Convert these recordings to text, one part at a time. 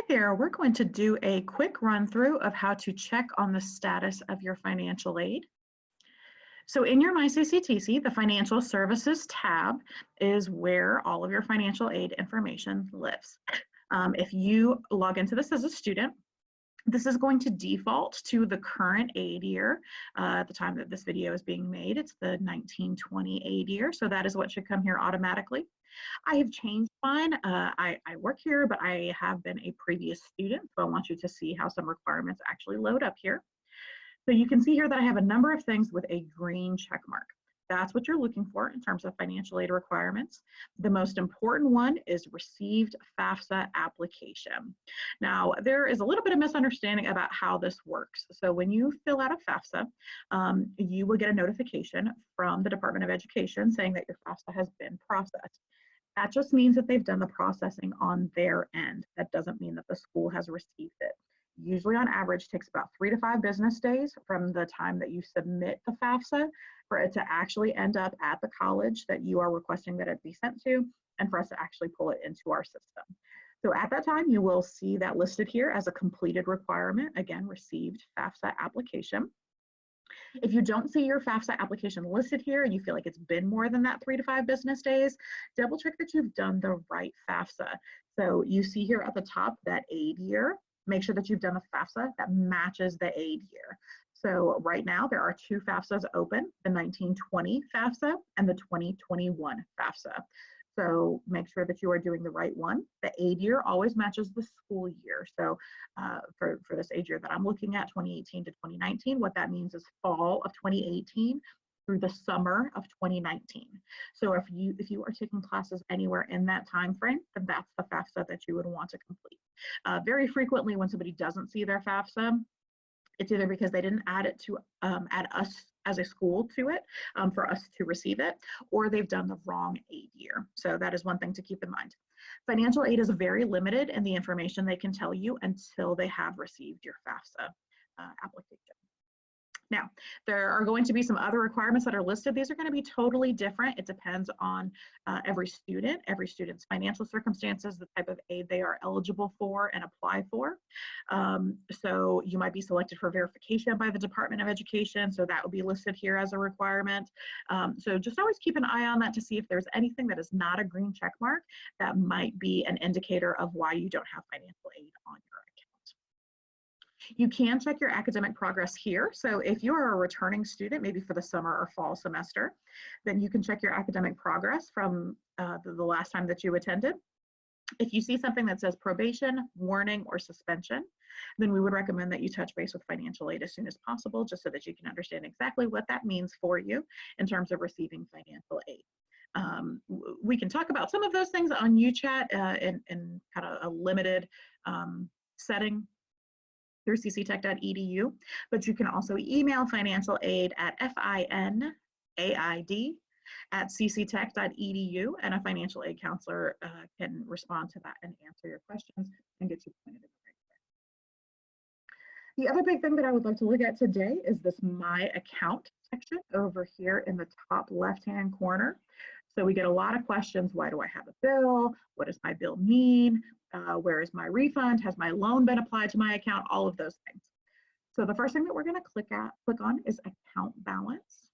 there, we're going to do a quick run through of how to check on the status of your financial aid. So in your My CCTC, the Financial Services tab is where all of your financial aid information lives. If you log into this as a student, this is going to default to the current aid year. At the time that this video is being made, it's the 1920 aid year, so that is what should come here automatically. I have changed mine. I work here, but I have been a previous student, so I want you to see how some requirements actually load up here. So you can see here that I have a number of things with a green check mark. That's what you're looking for in terms of financial aid requirements. The most important one is received FAFSA application. Now, there is a little bit of misunderstanding about how this works. So when you fill out a FAFSA, you will get a notification from the Department of Education saying that your FAFSA has been processed. That just means that they've done the processing on their end. That doesn't mean that the school has received it. Usually on average takes about 3 to 5 business days from the time that you submit the FAFSA for it to actually end up at the college that you are requesting that it be sent to, and for us to actually pull it into our system. So at that time, you will see that listed here as a completed requirement, again, received FAFSA application. If you don't see your FAFSA application listed here and you feel like it's been more than that 3 to 5 business days, double check that you've done the right FAFSA. So you see here at the top that aid year. Make sure that you've done a FAFSA that matches the aid year. So right now there are 2 FAFSAs open, the 1920 FAFSA and the 2021 FAFSA. So make sure that you are doing the right one. The aid year always matches the school year. So for this aid year that I'm looking at, 2018 to 2019, what that means is fall of 2018 through the summer of 2019. So if you are taking classes anywhere in that time frame, then that's the FAFSA that you would want to complete. Very frequently when somebody doesn't see their FAFSA, it's either because they didn't add it to add us as a school to it for us to receive it, or they've done the wrong aid year. So that is one thing to keep in mind. Financial aid is very limited in the information they can tell you until they have received your FAFSA application. Now, there are going to be some other requirements that are listed. These are going to be totally different. It depends on every student's financial circumstances, the type of aid they are eligible for and apply for. So you might be selected for verification by the Department of Education, so that will be listed here as a requirement. So just always keep an eye on that to see if there's anything that is not a green check mark that might be an indicator of why you don't have financial aid on your account. You can check your academic progress here. So if you're a returning student, maybe for the summer or fall semester, then you can check your academic progress from the last time that you attended. If you see something that says probation, warning, or suspension, then we would recommend that you touch base with financial aid as soon as possible, just so that you can understand exactly what that means for you in terms of receiving financial aid. We can talk about some of those things on UChat in kind of a limited setting through cctech.edu, but you can also email financial aid at finaid@cctech.edu, and a financial aid counselor can respond to that and answer your questions and get you pointed in the right way. The other big thing that I would like to look at today is this My Account section over here in the top left-hand corner. So we get a lot of questions. Why do I have a bill? What does my bill mean? Where is my refund? Has my loan been applied to my account? All of those things. So the first thing that we're going to click on is account balance.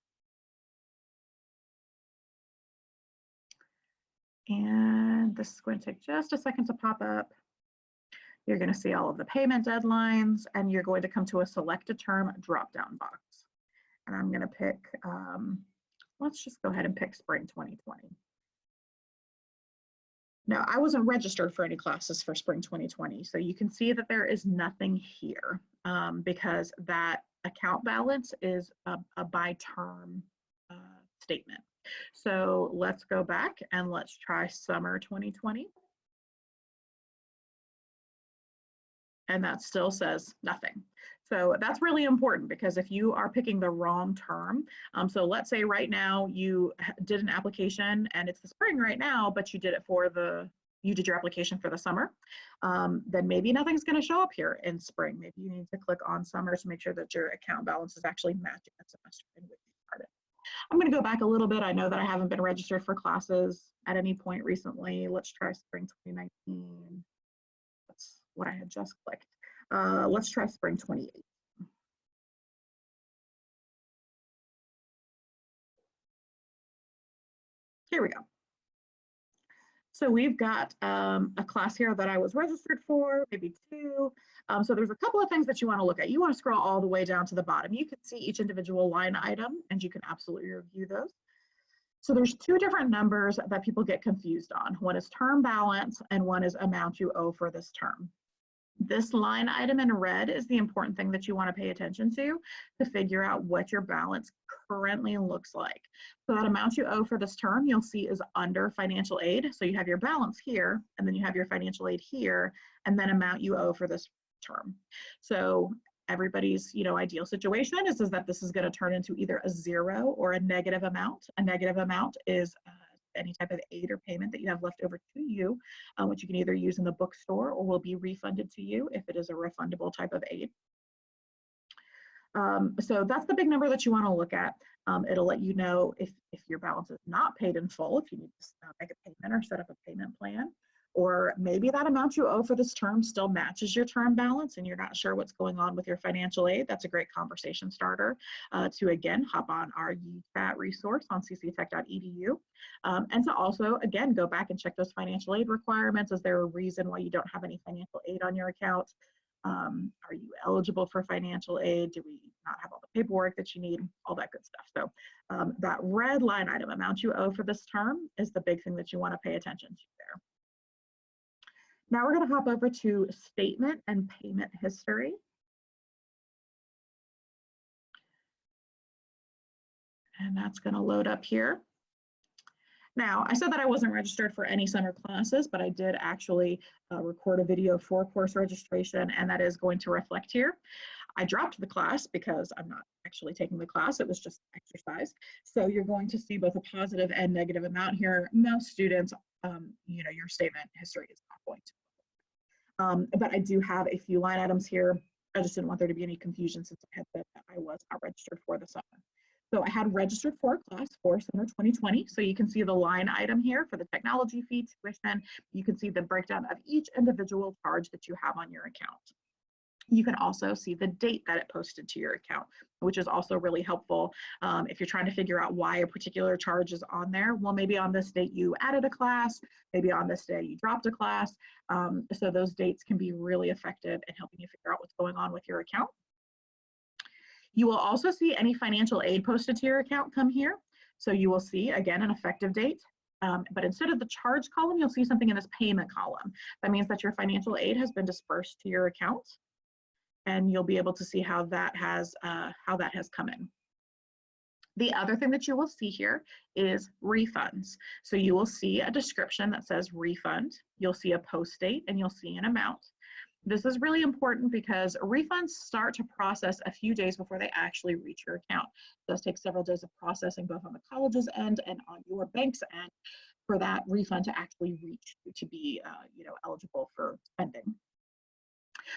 And this is going to take just a second to pop up. You're going to see all of the payment deadlines, and you're going to come to a select a term drop-down box. And I'm going to pick, let's just go ahead and pick spring 2020. Now, I wasn't registered for any classes for spring 2020, so you can see that there is nothing here because that account balance is a by term statement. So let's go back and let's try summer 2020. And that still says nothing. So that's really important, because if you are picking the wrong term, so let's say right now you did an application and it's the spring right now, but you did it for you did your application for the summer, then maybe nothing's going to show up here in spring. Maybe you need to click on summer to make sure that your account balance is actually matching the semester in which you started. I'm going to go back a little bit. I know that I haven't been registered for classes at any point recently. Let's try spring 2019. Let's what I had just clicked. Let's try spring 28. Here we go. So we've got a class here that I was registered for, maybe two. So there's a couple of things that you want to look at. You want to scroll all the way down to the bottom. You can see each individual line item and you can absolutely review those. So there's two different numbers that people get confused on. One is term balance and one is amount you owe for this term. This line item in red is the important thing that you want to pay attention to figure out what your balance currently looks like. So that amount you owe for this term, you'll see is under financial aid. So you have your balance here, and then you have your financial aid here, and then amount you owe for this term. So everybody's ideal situation is that this is going to turn into either a zero or a negative amount. A negative amount is any type of aid or payment that you have left over to you, which you can either use in the bookstore or will be refunded to you if it is a refundable type of aid. So that's the big number that you want to look at. It'll let you know if your balance is not paid in full, if you need to make a payment or set up a payment plan. Or maybe that amount you owe for this term still matches your term balance and you're not sure what's going on with your financial aid. That's a great conversation starter to, again, hop on our UChat resource on cctech.edu. And to also, again, go back and check those financial aid requirements. Is there a reason why you don't have any financial aid on your account? Are you eligible for financial aid? Do we not have all the paperwork that you need? All that good stuff. So that red line item, amount you owe for this term, is the big thing that you want to pay attention to there. Now we're going to hop over to statement and payment history. And that's going to load up here. Now, I said that I wasn't registered for any summer classes, but I did actually record a video for course registration, and that is going to reflect here. I dropped the class because I'm not actually taking the class. It was just exercise. So you're going to see both a positive and negative amount here. Most students, your statement history is not going to. But I do have a few line items here. I just didn't want there to be any confusion since I had said that I was not registered for the summer. So I had registered for a class for summer 2020. So you can see the line item here for the technology fee, tuition. You can see the breakdown of each individual charge that you have on your account. You can also see the date that it posted to your account, which is also really helpful if you're trying to figure out why a particular charge is on there. Well, maybe on this date you added a class, maybe on this day you dropped a class. So those dates can be really effective in helping you figure out what's going on with your account. You will also see any financial aid posted to your account come here. So you will see, again, an effective date. But instead of the charge column, you'll see something in this payment column. That means that your financial aid has been dispersed to your account. And you'll be able to see how that has come in. The other thing that you will see here is refunds. So you will see a description that says refund. You'll see a post date and you'll see an amount. This is really important because refunds start to process a few days before they actually reach your account. It does take several days of processing both on the college's end and on your bank's end for that refund to actually reach you to be eligible for spending.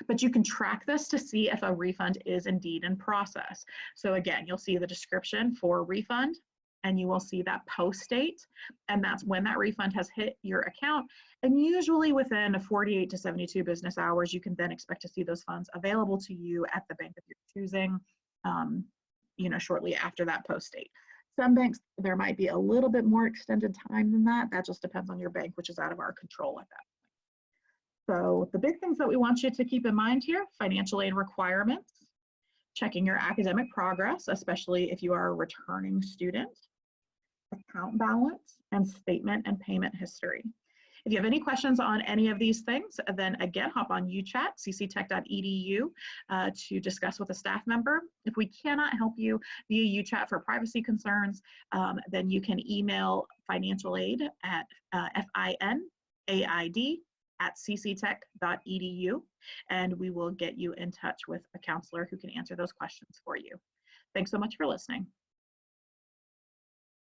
But you can track this to see if a refund is indeed in process. So again, you'll see the description for refund and you will see that post date, and that's when that refund has hit your account. And usually within 48 to 72 business hours, you can then expect to see those funds available to you at the bank of your choosing, shortly after that post date. Some banks, there might be a little bit more extended time than that. That just depends on your bank, which is out of our control at that point. So the big things that we want you to keep in mind here: financial aid requirements, checking your academic progress, especially if you are a returning student, account balance, and statement and payment history. If you have any questions on any of these things, then again, hop on UChat, cctech.edu, to discuss with a staff member. If we cannot help you via UChat for privacy concerns, then you can email financial aid at finaid@cctech.edu, and we will get you in touch with a counselor who can answer those questions for you. Thanks so much for listening.